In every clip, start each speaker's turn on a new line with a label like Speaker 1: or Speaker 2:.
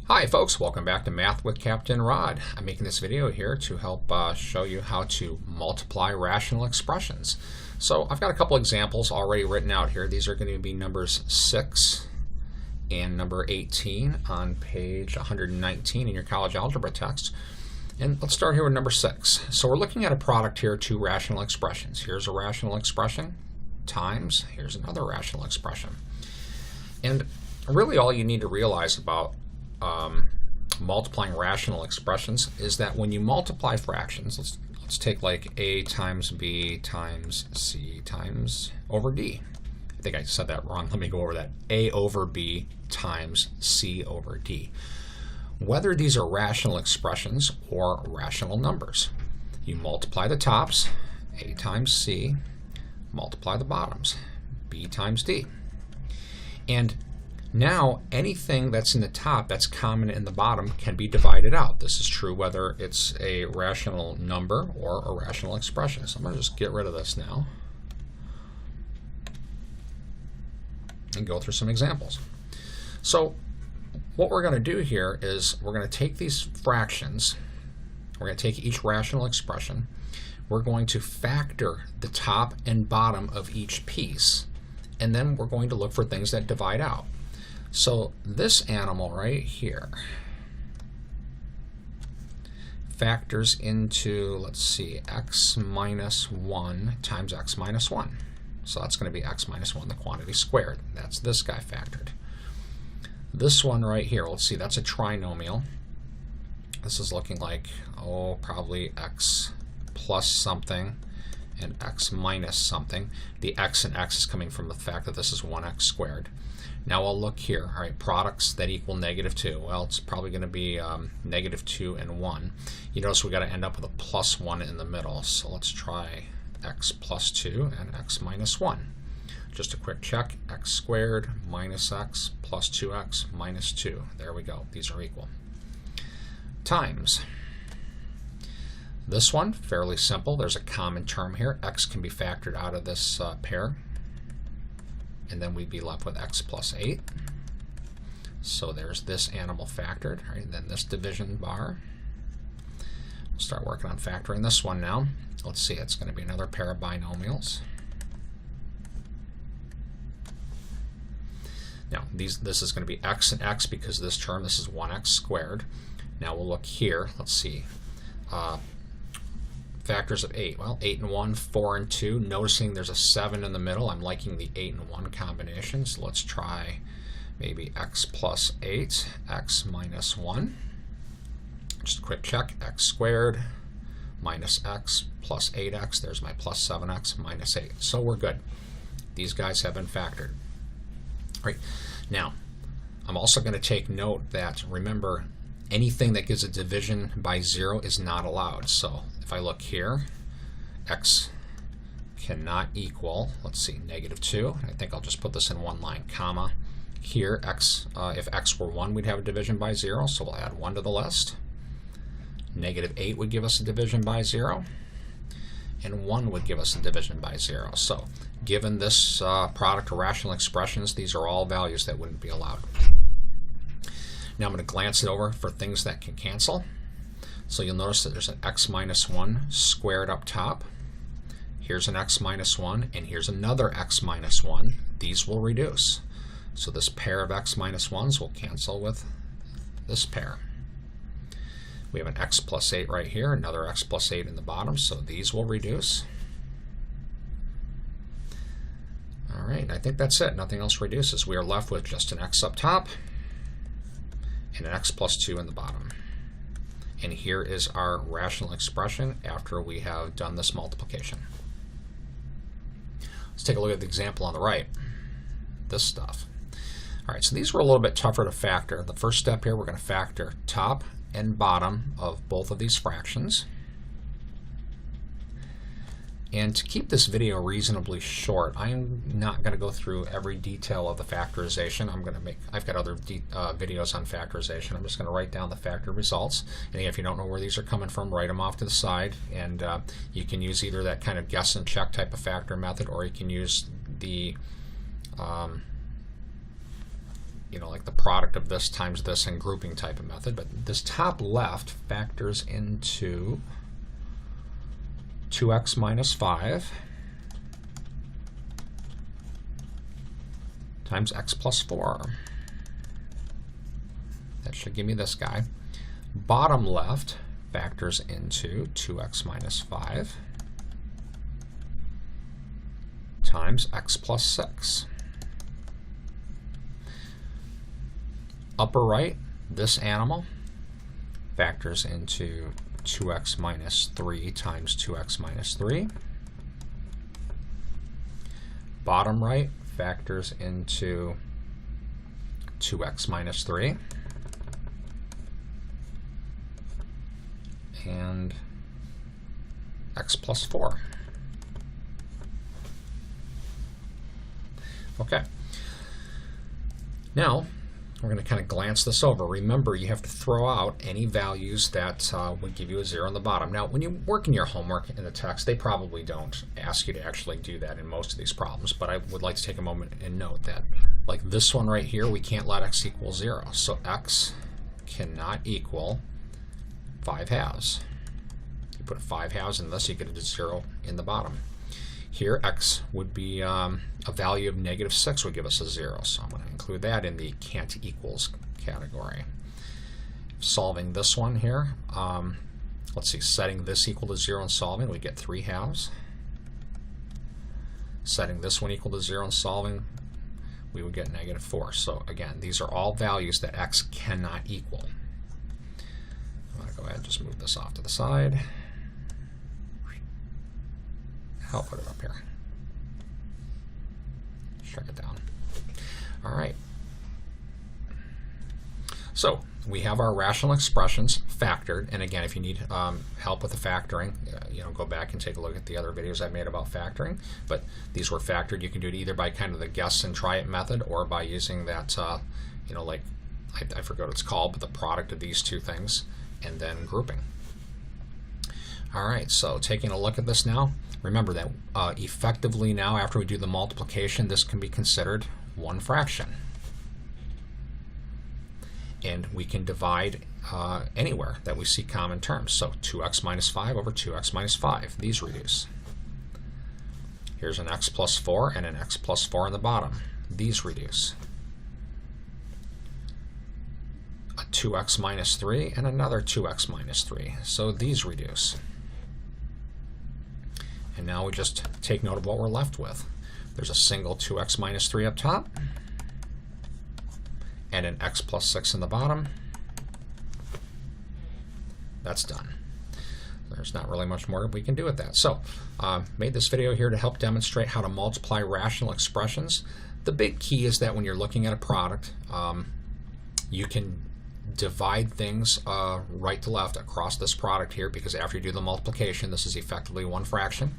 Speaker 1: Hi folks, welcome back to Math with Captain Rod. I'm making this video here to help show you how to multiply rational expressions. So I've got a couple examples already written out here. These are going to be numbers 6 and number 18 on page 119 in your college algebra text. And let's start here with number 6. So we're looking at a product here, two rational expressions. Here's a rational expression times, here's another rational expression. And really all you need to realize about multiplying rational expressions is that when you multiply fractions, let's take like a times b times c times over d. I think I said that wrong. Let me go over that. A over b times c over d. Whether these are rational expressions or rational numbers, you multiply the tops, a times c, multiply the bottoms, b times d. And now anything that's in the top that's common in the bottom can be divided out. This is true whether it's a rational number or a rational expression. So I'm going to just get rid of this now and go through some examples. So what we're going to do here is we're going to take these fractions, we're going to take each rational expression, we're going to factor the top and bottom of each piece, and then we're going to look for things that divide out. So this animal right here factors into, let's see, x minus 1 times x minus 1. So that's going to be x minus 1, the quantity squared. That's this guy factored. This one right here, let's see, that's a trinomial. This is looking like, oh, probably x plus something and x minus something. The x and x is coming from the fact that this is 1x squared. Now I'll look here. All right, products that equal -2. Well, it's probably going to be -2 and 1. You notice we got to end up with a plus 1 in the middle. So let's try x plus 2 and x minus 1. Just a quick check. X squared minus x plus 2x minus 2. There we go. These are equal. Times. This one, fairly simple. There's a common term here. X can be factored out of this pair. And then we'd be left with x plus 8. So there's this animal factored, right? Then this division bar. We'll start working on factoring this one now. Let's see, it's going to be another pair of binomials. Now this is going to be x and x because this term, this is 1x squared. Now we'll look here. Let's see. Factors of 8. Well, 8 and 1, 4 and 2. Noticing there's a 7 in the middle. I'm liking the 8 and 1 combination. So let's try maybe x plus 8, x minus 1. Just a quick check. X squared minus x plus 8x. There's my plus 7x minus 8. So we're good. These guys have been factored. All right. Now, I'm also going to take note that, remember, anything that gives a division by 0 is not allowed. So if I look here, x cannot equal, let's see, -2. I think I'll just put this in one line, comma. Here, x, if x were 1, we'd have a division by 0, so we'll add 1 to the list. -8 would give us a division by 0, and 1 would give us a division by 0. So given this product of rational expressions, these are all values that wouldn't be allowed. Now I'm going to glance it over for things that can cancel. So you'll notice that there's an x minus 1 squared up top. Here's an x minus 1, and here's another x minus 1. These will reduce. So this pair of x minus 1s will cancel with this pair. We have an x plus 8 right here, another x plus 8 in the bottom, so these will reduce. All right, I think that's it. Nothing else reduces. We are left with just an x up top and an x plus 2 in the bottom. And here is our rational expression after we have done this multiplication. Let's take a look at the example on the right. This stuff. All right, so these were a little bit tougher to factor. The first step here, we're going to factor top and bottom of both of these fractions. And to keep this video reasonably short, I'm not going to go through every detail of the factorization. I've got other videos on factorization. I'm just going to write down the factor results. And if you don't know where these are coming from, write them off to the side. And you can use either that kind of guess and check type of factor method, or you can use the like the product of this times this and grouping type of method, but this top left factors into 2x minus 5 times x plus 4. That should give me this guy. Bottom left factors into 2x minus 5 times x plus 6. Upper right, this animal factors into 2x minus 3 times 2x minus 3. Bottom right factors into 2x minus 3. And x plus 4. Okay. Now, we're going to kind of glance this over. Remember, you have to throw out any values that would give you a 0 on the bottom. Now, when you work in your homework in the text, they probably don't ask you to actually do that in most of these problems, but I would like to take a moment and note that, like this one right here, we can't let x equal 0. So x cannot equal 5 halves. You put 5 halves in this, you get a 0 in the bottom. Here, x would be a value of -6 would give us a 0, so I'm going to include that in the can't equals category. Solving this one here, let's see, setting this equal to 0 and solving, we get 3 halves. Setting this one equal to 0 and solving, we would get -4. So again, these are all values that x cannot equal. I'm going to go ahead and just move this off to the side. I'll put it up here. Shrink it down. All right. So we have our rational expressions factored, and again, if you need help with the factoring, go back and take a look at the other videos I made about factoring. But these were factored. You can do it either by kind of the guess and try it method, or by using that, like I forgot what it's called, but the product of these two things, and then grouping. All right. So taking a look at this now. Remember that effectively now, after we do the multiplication, this can be considered one fraction. And we can divide anywhere that we see common terms. So 2x minus 5 over 2x minus 5. These reduce. Here's an x plus 4 and an x plus 4 on the bottom. These reduce. A 2x minus 3 and another 2x minus 3. So these reduce. And now we just take note of what we're left with. There's a single 2x minus 3 up top, and an x plus 6 in the bottom. That's done. There's not really much more we can do with that. So, made this video here to help demonstrate how to multiply rational expressions. The big key is that when you're looking at a product, you can divide things right to left across this product here, because after you do the multiplication, this is effectively one fraction.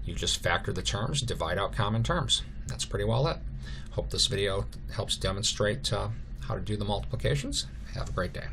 Speaker 1: You just factor the terms, divide out common terms. That's pretty well it. Hope this video helps demonstrate how to do the multiplications. Have a great day.